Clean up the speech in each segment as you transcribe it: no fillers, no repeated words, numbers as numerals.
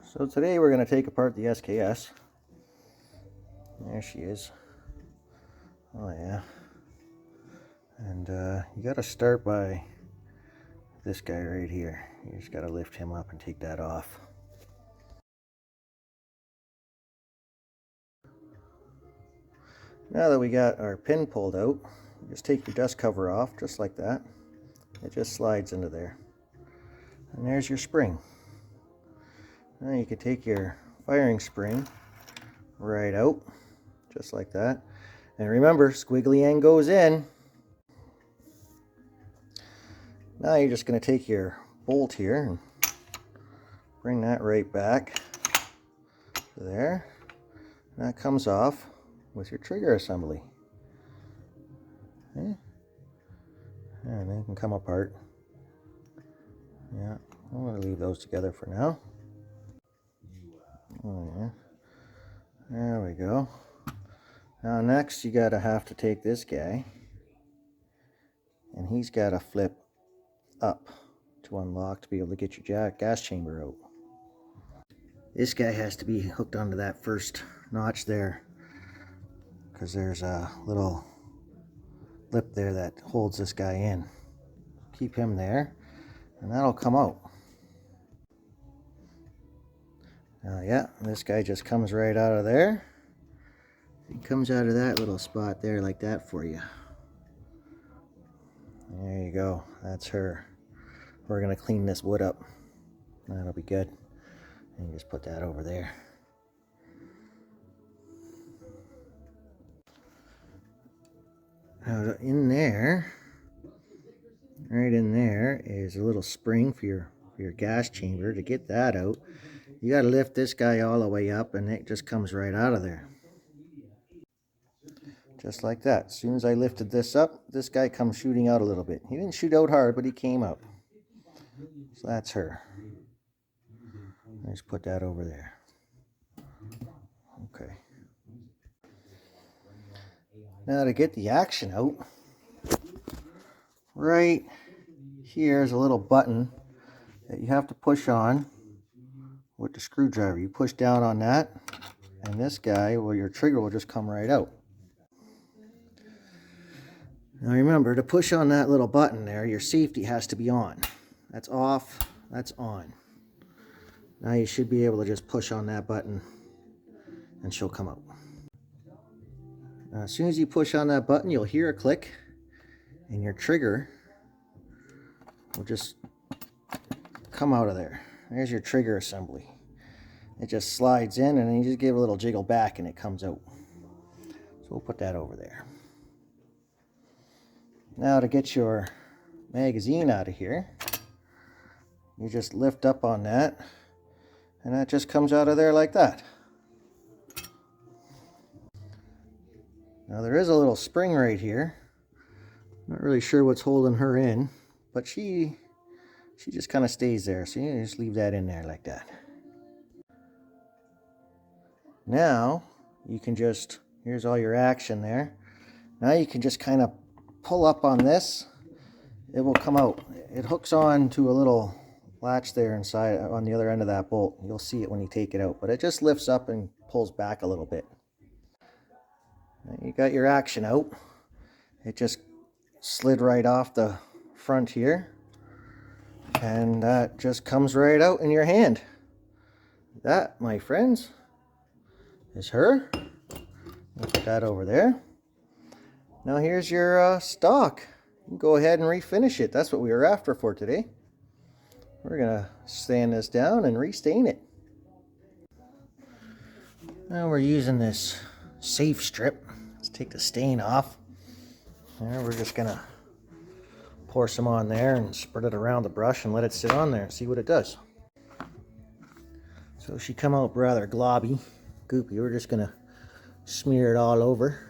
So today we're going to take apart the SKS. There she is. Oh yeah. And you got to start by this guy right here. You just got to lift him up and take that off. Now that we got our pin pulled out, just take your dust cover off just like that. It just slides into there. And there's your spring. Now you can take your firing spring right out, just like that. And remember, squiggly end goes in. Now you're just going to take your bolt here and bring that right back to there. And that comes off with your trigger assembly. Okay. And they can come apart. Yeah, I'm going to leave those together for now. Oh yeah, there we go. Now next you have to take this guy, and he's got to flip up to unlock to be able to get your gas chamber out. This guy has to be hooked onto that first notch there, because there's a little lip there that holds this guy in. Keep him there, and that'll come out. Now yeah, this guy just comes right out of there. He comes out of that little spot there like that for you. There you go, that's her. We're going to clean this wood up. That'll be good. And you just put that over there. Now in there, right in there is a little spring for your gas chamber. To get that out, you got to lift this guy all the way up, and it just comes right out of there. Just like that. As soon as I lifted this up, this guy comes shooting out a little bit. He didn't shoot out hard, but he came out. So that's her. I just put that over there. Okay. Now to get the action out, right here is a little button that you have to push on with the screwdriver. You push down on that, and this guy, well, your trigger will just come right out. Now remember, to push on that little button there, your safety has to be on. That's off, that's on. Now you should be able to just push on that button and she'll come out. Now, as soon as you push on that button, you'll hear a click and your trigger will just come out of there. There's your trigger assembly. It just slides in, and then you just give it a little jiggle back and it comes out. So we'll put that over there. Now to get your magazine out of here, you just lift up on that, and that just comes out of there like that. Now there is a little spring right here. Not really sure what's holding her in, but she just kind of stays there, so you just leave that in there like that. Now you can just, here's all your action there. Now you can just kind of pull up on this. It will come out. It hooks on to a little latch there inside on the other end of that bolt. You'll see it when you take it out, but it just lifts up and pulls back a little bit. Now you got your action out. It just slid right off the front here, and that just comes right out in your hand. That, my friends, is her. I'll put that over there. Now here's your stock. You can go ahead and refinish it. That's what we were after for today. We're going to sand this down and restain it. Now we're using this safe strip. Let's take the stain off. There, we're just going to pour some on there and spread it around the brush and let it sit on there and see what it does. So she come out rather globby, goopy. We're just going to smear it all over.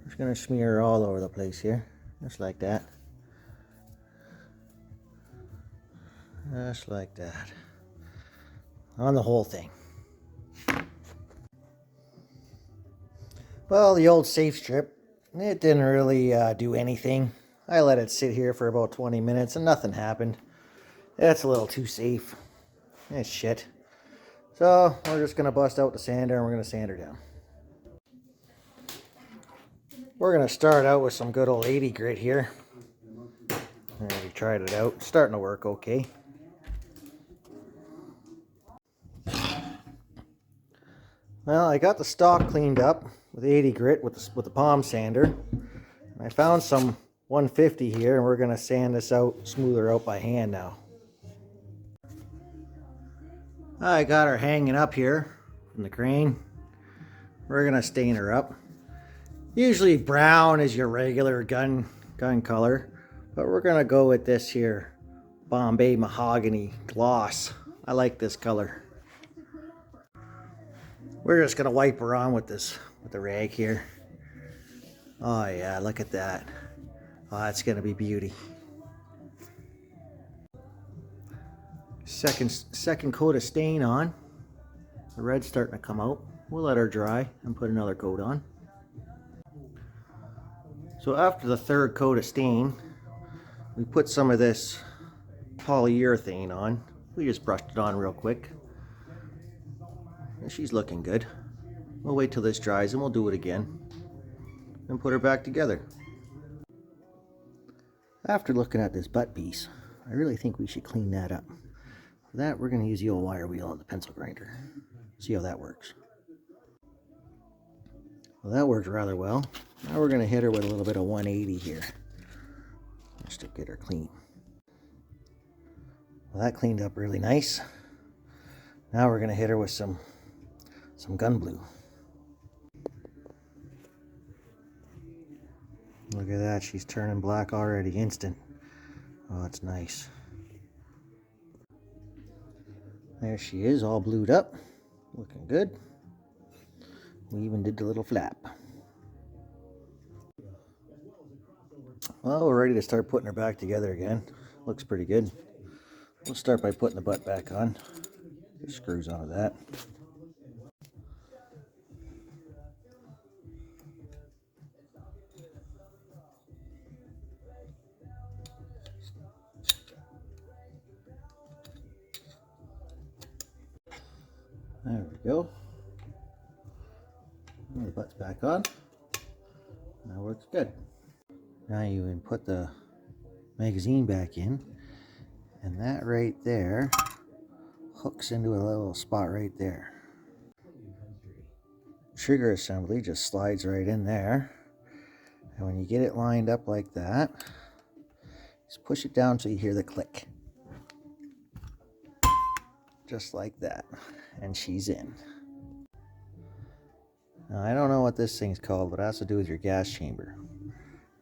Just going to smear all over the place here, just like that. Just like that. On the whole thing. Well, the old safe strip, it didn't really do anything. I let it sit here for about 20 minutes and nothing happened. That's a little too safe. It's shit. So we're just going to bust out the sander and we're going to sand her down. We're going to start out with some good old 80 grit here. We tried it out. It's starting to work okay. Well, I got the stock cleaned up with 80 grit with the palm sander. I found some 150 here, and we're going to sand this out, smooth her out by hand now. I got her hanging up here from the crane. We're going to stain her up. Usually brown is your regular gun color, but we're going to go with this here Bombay mahogany gloss. I like this color. We're just going to wipe her on with the rag here. Oh yeah, look at that. Oh, that's going to be beauty. Second coat of stain on. The red's starting to come out. We'll let her dry and put another coat on. So after the third coat of stain, we put some of this polyurethane on. We just brushed it on real quick. And she's looking good. We'll wait till this dries and we'll do it again. And put her back together. After looking at this butt piece, I really think we should clean that up. For that, we're going to use the old wire wheel on the pencil grinder. See how that works. Well, that worked rather well. Now we're going to hit her with a little bit of 180 here, just to get her clean. Well, that cleaned up really nice. Now we're going to hit her with some gun blue. Look at that, she's turning black already, instant. Oh, that's nice. There she is, all blued up, looking good. We even did the little flap. Well, we're ready to start putting her back together again. Looks pretty good. We'll start by putting the butt back on. Get screws onto that. There we go. The butt's back on. That works good. Now you can put the magazine back in, and that right there hooks into a little spot right there. Trigger assembly just slides right in there, and when you get it lined up like that, just push it down so you hear the click. Just like that, and she's in. Now, I don't know what this thing's called, but it has to do with your gas chamber.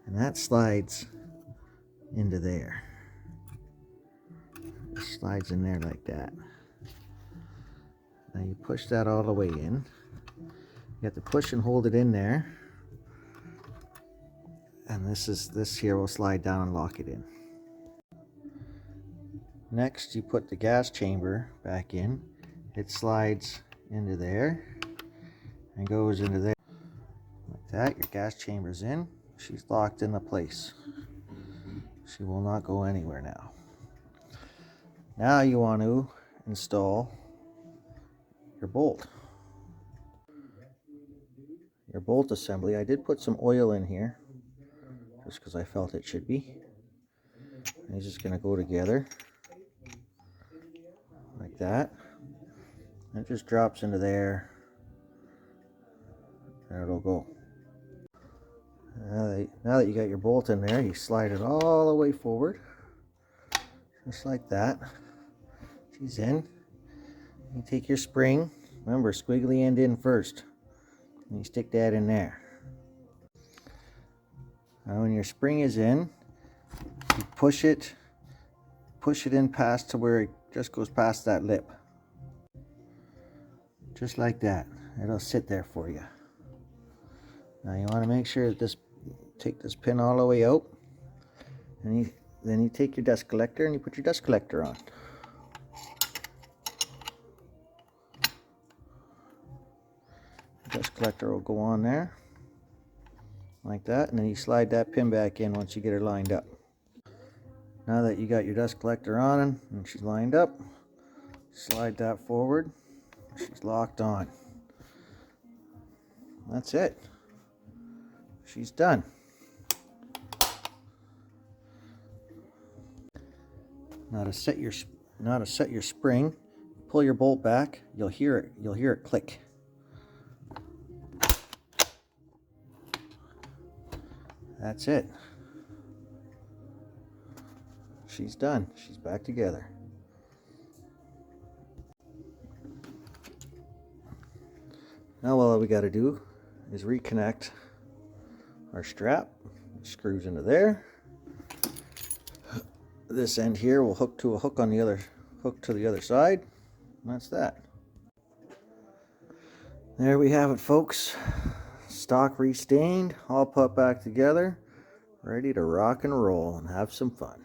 And that slides into there. It slides in there like that. Now you push that all the way in. You have to push and hold it in there. And this here will slide down and lock it in. Next, you put the gas chamber back in. It slides into there and goes into there. Like that, your gas chamber's in. She's locked into place. She will not go anywhere now. Now you want to install your bolt. Your bolt assembly. I did put some oil in here just because I felt it should be. And it's just going to go together like that. And it just drops into there. There it'll go. Now that you got your bolt in there, you slide it all the way forward. Just like that. She's in. You take your spring. Remember, squiggly end in first. And you stick that in there. Now when your spring is in, you push it in past to where it just goes past that lip. Just like that. It'll sit there for you. Now you want to make sure that take this pin all the way out, and then you take your dust collector and you put your dust collector on. The dust collector will go on there like that, and then you slide that pin back in once you get her lined up. Now that you got your dust collector on and she's lined up, slide that forward She's locked on. That's it. She's done. Now to set your spring, pull your bolt back. You'll hear it click. That's it. She's done. She's back together. Now all we got to do is reconnect our strap. It screws into there. This end here will hook to a hook on the other side. And that's that. There we have it, folks. Stock restained, all put back together, ready to rock and roll and have some fun.